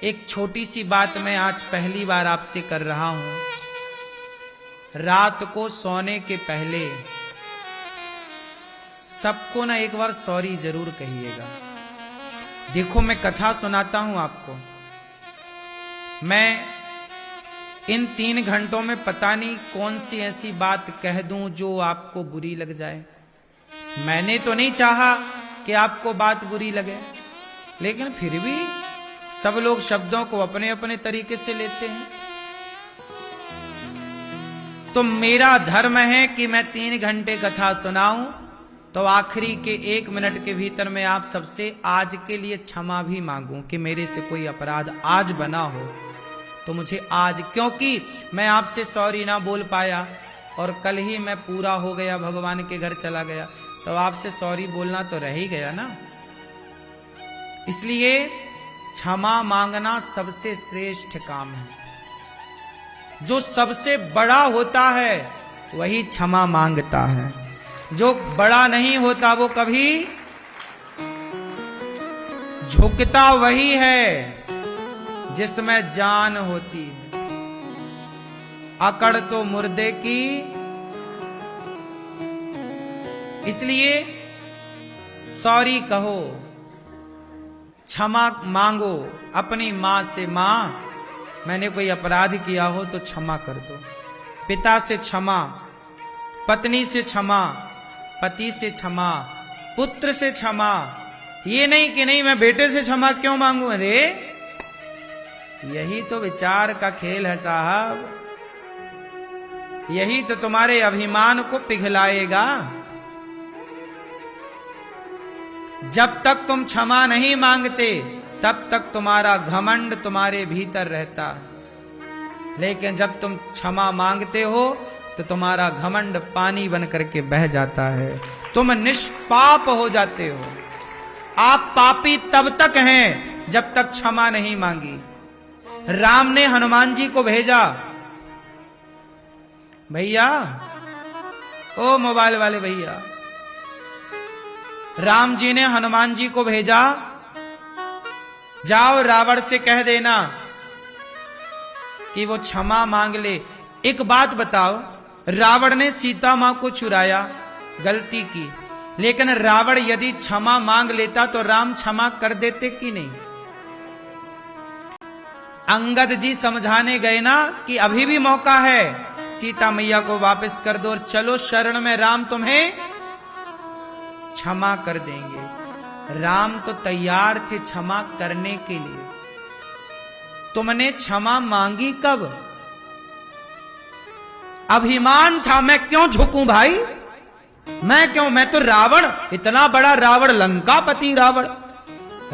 एक छोटी सी बात मैं आज पहली बार आपसे कर रहा हूं। रात को सोने के पहले सबको ना एक बार सॉरी जरूर कहिएगा। देखो मैं कथा सुनाता हूं आपको। मैं इन 3 घंटों में पता नहीं कौन सी ऐसी बात कह दूं जो आपको बुरी लग जाए। मैंने तो नहीं चाहा कि आपको बात बुरी लगे, लेकिन फिर भी सब लोग शब्दों को अपने अपने तरीके से लेते हैं। तो मेरा धर्म है कि मैं 3 घंटे कथा सुनाऊं, तो आखिरी के 1 मिनट के भीतर मैं आप सबसे आज के लिए क्षमा भी मांगूं कि मेरे से कोई अपराध आज बना हो तो मुझे आज, क्योंकि मैं आपसे सॉरी ना बोल पाया और कल ही मैं पूरा हो गया, भगवान के घर चला गया, तो आपसे सॉरी बोलना तो रह ही गया ना। इसलिए क्षमा मांगना सबसे श्रेष्ठ काम है। जो सबसे बड़ा होता है वही क्षमा मांगता है। जो बड़ा नहीं होता वो कभी झुकता वही है जिसमें जान होती है। अकड़ तो मुर्दे की। इसलिए सॉरी कहो, क्षमा मांगो अपनी मां से। मां, मैंने कोई अपराध किया हो तो क्षमा कर दो। पिता से क्षमा, पत्नी से क्षमा, पति से क्षमा, पुत्र से क्षमा। ये नहीं कि नहीं मैं बेटे से क्षमा क्यों मांगू। अरे यही तो विचार का खेल है साहब। यही तो तुम्हारे अभिमान को पिघलाएगा। जब तक तुम क्षमा नहीं मांगते तब तक तुम्हारा घमंड तुम्हारे भीतर रहता, लेकिन जब तुम क्षमा मांगते हो तो तुम्हारा घमंड पानी बन करके बह जाता है। तुम निष्पाप हो जाते हो। आप पापी तब तक हैं जब तक क्षमा नहीं मांगी। राम ने हनुमान जी को भेजा, भैया, ओ मोबाइल वाले भैया, राम जी ने हनुमान जी को भेजा, जाओ रावण से कह देना कि वो क्षमा मांग ले। एक बात बताओ, रावण ने सीता मां को चुराया, गलती की, लेकिन रावण यदि क्षमा मांग लेता तो राम क्षमा कर देते कि नहीं। अंगद जी समझाने गए ना कि अभी भी मौका है, सीता मैया को वापस कर दो और चलो शरण में, राम तुम्हें क्षमा कर देंगे। राम तो तैयार थे क्षमा करने के लिए। तुमने क्षमा मांगी कब? अभिमान था, मैं क्यों झुकूं भाई, मैं तो रावण, इतना बड़ा रावण, लंकापति रावण।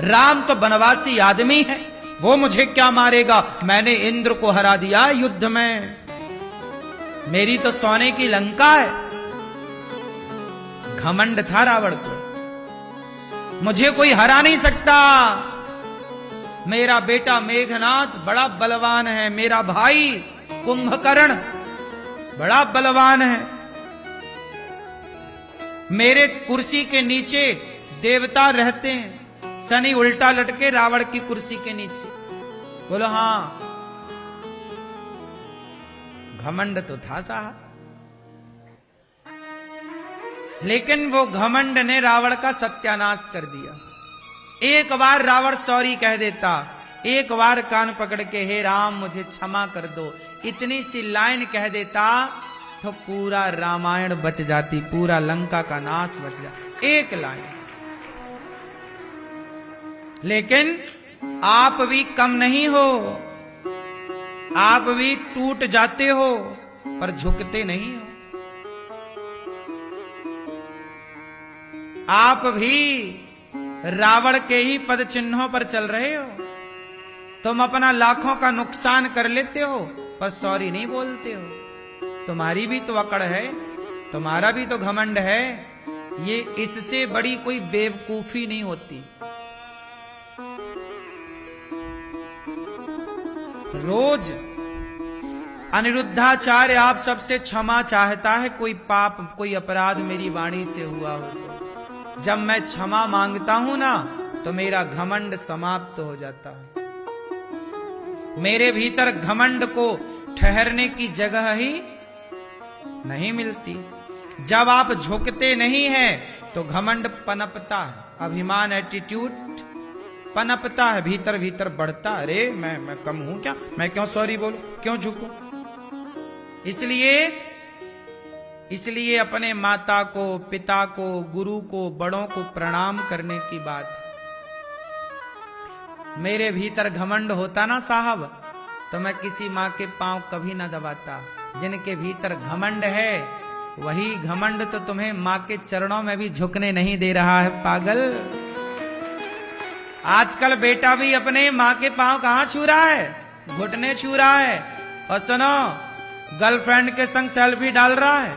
राम तो बनवासी आदमी है, वो मुझे क्या मारेगा। मैंने इंद्र को हरा दिया युद्ध में, मेरी तो सोने की लंका है। घमंड था रावण को, मुझे कोई हरा नहीं सकता। मेरा बेटा मेघनाथ बड़ा बलवान है, मेरा भाई कुंभकर्ण बड़ा बलवान है। मेरे कुर्सी के नीचे देवता रहते हैं, शनि उल्टा लटके रावण की कुर्सी के नीचे। बोलो हां, घमंड तो था साहब, लेकिन वो घमंड ने रावण का सत्यानाश कर दिया। एक बार रावण सॉरी कह देता, एक बार कान पकड़ के हे राम मुझे क्षमा कर दो, इतनी सी लाइन कह देता तो पूरा रामायण बच जाती, पूरा लंका का नाश बच जाता, एक लाइन। लेकिन आप भी कम नहीं हो, आप भी टूट जाते हो पर झुकते नहीं हो। आप भी रावण के ही पद चिन्हों पर चल रहे हो। तुम अपना लाखों का नुकसान कर लेते हो पर सॉरी नहीं बोलते हो। तुम्हारी भी तो अकड़ है, तुम्हारा भी तो घमंड है। ये इससे बड़ी कोई बेवकूफी नहीं होती। रोज अनिरुद्धाचार्य आप सबसे क्षमा चाहता है, कोई पाप कोई अपराध मेरी वाणी से हुआ हो तो। जब मैं क्षमा मांगता हूं ना तो मेरा घमंड समाप्त हो जाता है। मेरे भीतर घमंड को ठहरने की जगह ही नहीं मिलती। जब आप झुकते नहीं हैं तो घमंड पनपता है, अभिमान एटीट्यूड पनपता है, भीतर भीतर बढ़ता। अरे मैं कम हूं क्या, मैं क्यों सॉरी बोलूं, क्यों झुकूं। इसलिए अपने माता को, पिता को, गुरु को, बड़ों को प्रणाम करने की बात। मेरे भीतर घमंड होता ना साहब तो मैं किसी माँ के पांव कभी ना दबाता। जिनके भीतर घमंड है वही घमंड तो तुम्हें माँ के चरणों में भी झुकने नहीं दे रहा है, पागल। आजकल बेटा भी अपने माँ के पांव कहां छू रहा है, घुटने छू रहा है। और सुनो, गर्लफ्रेंड के संग सेल्फी डाल रहा है,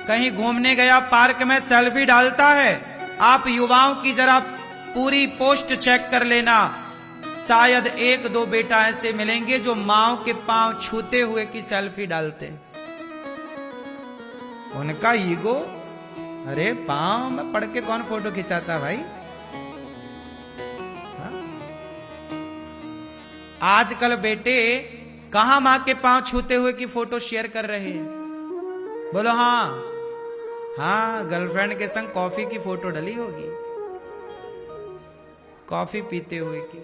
कहीं घूमने गया पार्क में सेल्फी डालता है। आप युवाओं की जरा पूरी पोस्ट चेक कर लेना, शायद एक दो बेटा ऐसे मिलेंगे जो माओ के पांव छूते हुए की सेल्फी डालते। उनका ईगो, अरे पांव में पड़ के कौन फोटो खिंचाता भाई। हा? आजकल बेटे कहां मां के पांव छूते हुए की फोटो शेयर कर रहे हैं, बोलो हाँ। हाँ, गर्लफ्रेंड के संग कॉफी की फोटो डली होगी, कॉफी पीते हुए की।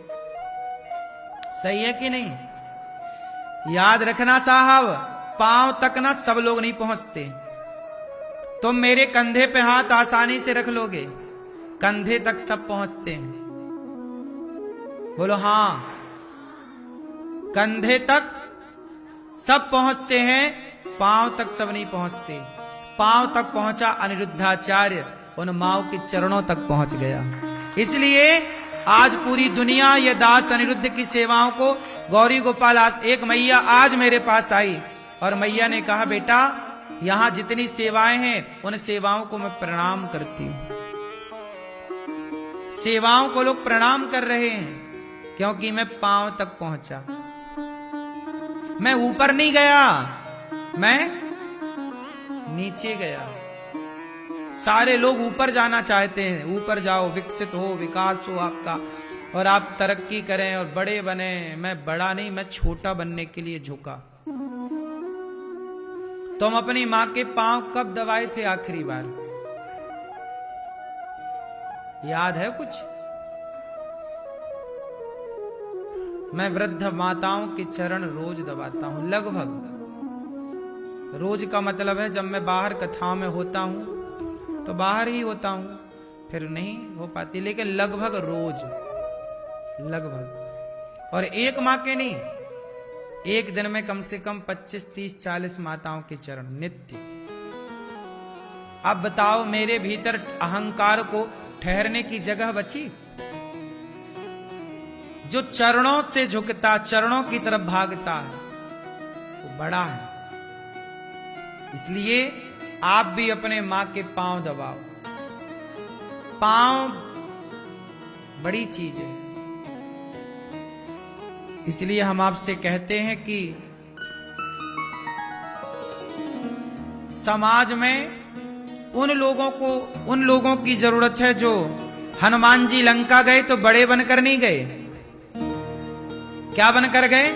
सही है कि नहीं। याद रखना साहब, पांव तक ना सब लोग नहीं पहुंचते। तुम मेरे कंधे पे हाथ आसानी से रख लोगे, कंधे तक सब पहुंचते हैं। बोलो हाँ, कंधे तक सब पहुंचते हैं, पांव तक सब नहीं पहुंचते। पांव तक पहुंचा अनिरुद्धाचार्य, उन माओ के चरणों तक पहुंच गया। इसलिए आज पूरी दुनिया ये दास अनिरुद्ध की सेवाओं को, गौरी गोपाल, एक मैया आज मेरे पास आई और मैया ने कहा बेटा यहां जितनी सेवाएं हैं उन सेवाओं को मैं प्रणाम करती हूं। सेवाओं को लोग प्रणाम कर रहे हैं क्योंकि मैं पांव तक पहुंचा, मैं ऊपर नहीं गया, मैं नीचे गया। सारे लोग ऊपर जाना चाहते हैं, ऊपर जाओ, विकसित हो, विकास हो आपका और आप तरक्की करें और बड़े बने। मैं बड़ा नहीं, मैं छोटा बनने के लिए झुका। तुम अपनी मां के पांव कब दबाए थे आखिरी बार, याद है कुछ? मैं वृद्ध माताओं के चरण रोज दबाता हूं, लगभग रोज का मतलब है जब मैं बाहर कथाओं में होता हूं तो बाहर ही होता हूं, फिर नहीं हो पाती, लेकिन लगभग रोज, लगभग। और एक मां के नहीं, एक दिन में कम से कम 25, 30, 40 माताओं के चरण नित्य। अब बताओ मेरे भीतर अहंकार को ठहरने की जगह बची? जो चरणों से झुकता, चरणों की तरफ भागता है वो बड़ा है। इसलिए आप भी अपने मां के पांव दबाओ। पांव बड़ी चीज है। इसलिए हम आपसे कहते हैं कि समाज में उन लोगों की जरूरत है जो हनुमान जी लंका गए तो बड़े बनकर नहीं गए। क्या बनकर गए?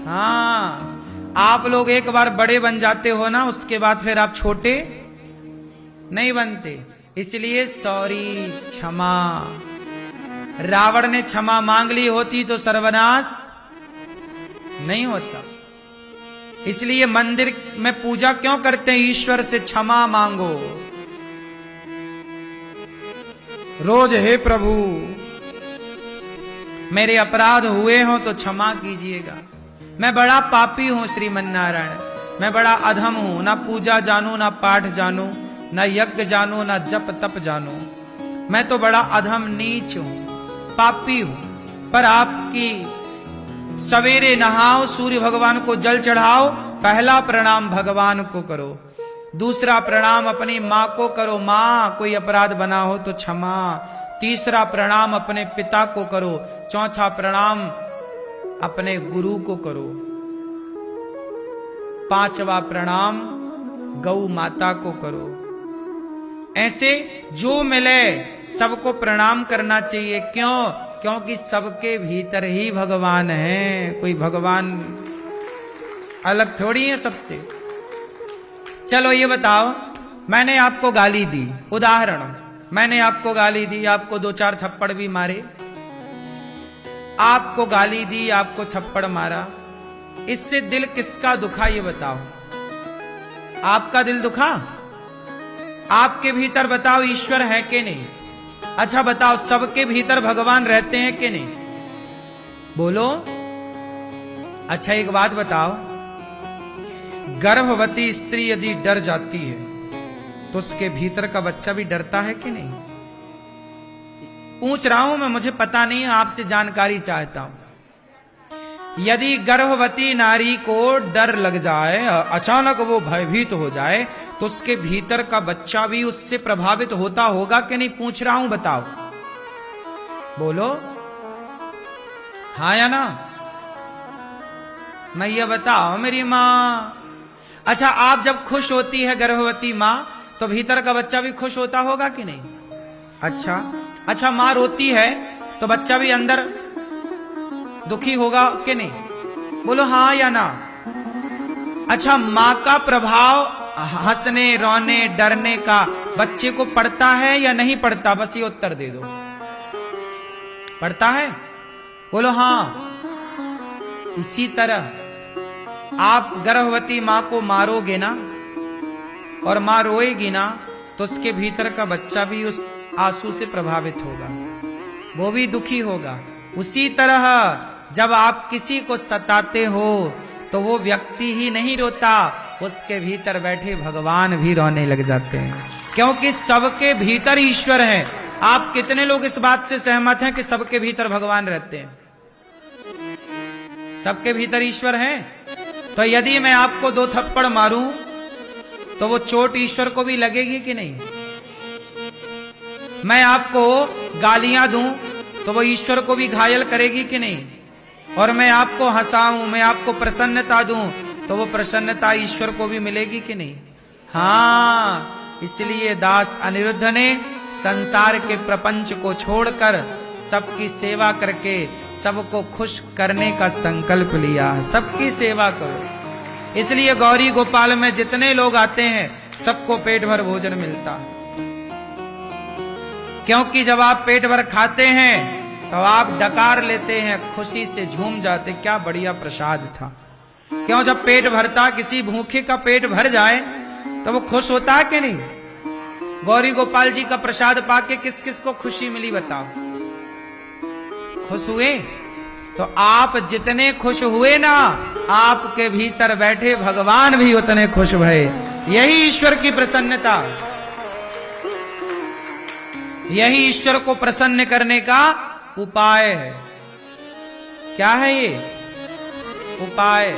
हाँ, आप लोग एक बार बड़े बन जाते हो ना, उसके बाद फिर आप छोटे नहीं बनते। इसलिए सॉरी, क्षमा। रावण ने क्षमा मांग ली होती तो सर्वनाश नहीं होता। इसलिए मंदिर में पूजा क्यों करते हैं? ईश्वर से क्षमा मांगो रोज। हे प्रभु, मेरे अपराध हुए हो तो क्षमा कीजिएगा। मैं बड़ा पापी हूं श्रीमन्नारायण, मैं बड़ा अधम हूं, ना पूजा जानू, ना पाठ जानू, ना यज्ञ जानू, ना जप तप जानू। मैं तो बड़ा अधम नीच हूं, पापी हूं। पर आपकी सवेरे नहाओ, सूर्य भगवान को जल चढ़ाओ, पहला प्रणाम भगवान को करो, दूसरा प्रणाम अपनी मां को करो, मां कोई अपराध बना हो तो क्षमा। तीसरा प्रणाम अपने पिता को करो, चौथा प्रणाम अपने गुरु को करो, पांचवा प्रणाम गौ माता को करो। ऐसे जो मिले सबको प्रणाम करना चाहिए। क्यों? क्योंकि सबके भीतर ही भगवान है, कोई भगवान अलग थोड़ी है सबसे। चलो ये बताओ, मैंने आपको गाली दी, उदाहरण, मैंने आपको गाली दी, आपको 2-4 थप्पड़ भी मारे, आपको गाली दी, आपको थप्पड़ मारा, इससे दिल किसका दुखा ये बताओ? आपका दिल दुखा? आपके भीतर बताओ ईश्वर है कि नहीं? अच्छा बताओ, सबके भीतर भगवान रहते हैं कि नहीं? बोलो। अच्छा एक बात बताओ, गर्भवती स्त्री यदि डर जाती है तो उसके भीतर का बच्चा भी डरता है कि नहीं? पूछ रहा हूं मैं, मुझे पता नहीं है, आपसे जानकारी चाहता हूं। यदि गर्भवती नारी को डर लग जाए, अचानक वो भयभीत हो जाए, तो उसके भीतर का बच्चा भी उससे प्रभावित होता होगा कि नहीं? पूछ रहा हूं, बताओ। बोलो हाँ या ना। मैं ये बताओ मेरी मां, अच्छा आप जब खुश होती है गर्भवती मां, तो भीतर का बच्चा भी खुश होता होगा कि नहीं? अच्छा मां रोती है तो बच्चा भी अंदर दुखी होगा कि नहीं? बोलो हाँ या ना। अच्छा मां का प्रभाव हंसने, रोने, डरने का बच्चे को पड़ता है या नहीं पड़ता? बस ये उत्तर दे दो। पड़ता है? बोलो हाँ। इसी तरह आप गर्भवती मां को मारोगे ना और मां रोएगी ना, तो उसके भीतर का बच्चा भी उस आंसू से प्रभावित होगा, वो भी दुखी होगा। उसी तरह जब आप किसी को सताते हो तो वो व्यक्ति ही नहीं रोता, उसके भीतर बैठे भगवान भी रोने लग जाते हैं, क्योंकि सबके भीतर ईश्वर है। आप कितने लोग इस बात से सहमत हैं कि सबके भीतर भगवान रहते हैं? सबके भीतर ईश्वर है। तो यदि मैं आपको 2 थप्पड़ मारूं तो वो चोट ईश्वर को भी लगेगी कि नहीं? मैं आपको गालियां दूं तो वो ईश्वर को भी घायल करेगी कि नहीं? और मैं आपको हंसाऊं, मैं आपको प्रसन्नता दूं तो वो प्रसन्नता ईश्वर को भी मिलेगी कि नहीं? हाँ, इसलिए दास अनिरुद्ध ने संसार के प्रपंच को छोड़कर सबकी सेवा करके सबको खुश करने का संकल्प लिया। सबकी सेवा करो। इसलिए गौरी गोपाल में जितने लोग आते हैं सबको पेट भर भोजन मिलता, क्योंकि जब आप पेट भर खाते हैं तो आप डकार लेते हैं, खुशी से झूम जाते, क्या बढ़िया प्रसाद था। क्यों? जब पेट भरता, किसी भूखे का पेट भर जाए तो वो खुश होता है कि नहीं? गौरी गोपाल जी का प्रसाद पाके किस किस को खुशी मिली बताओ? खुश हुए? तो आप जितने खुश हुए ना, आपके भीतर बैठे भगवान भी उतने खुश भये। यही ईश्वर की प्रसन्नता, यही ईश्वर को प्रसन्न करने का उपाय है। क्या है ये उपाय?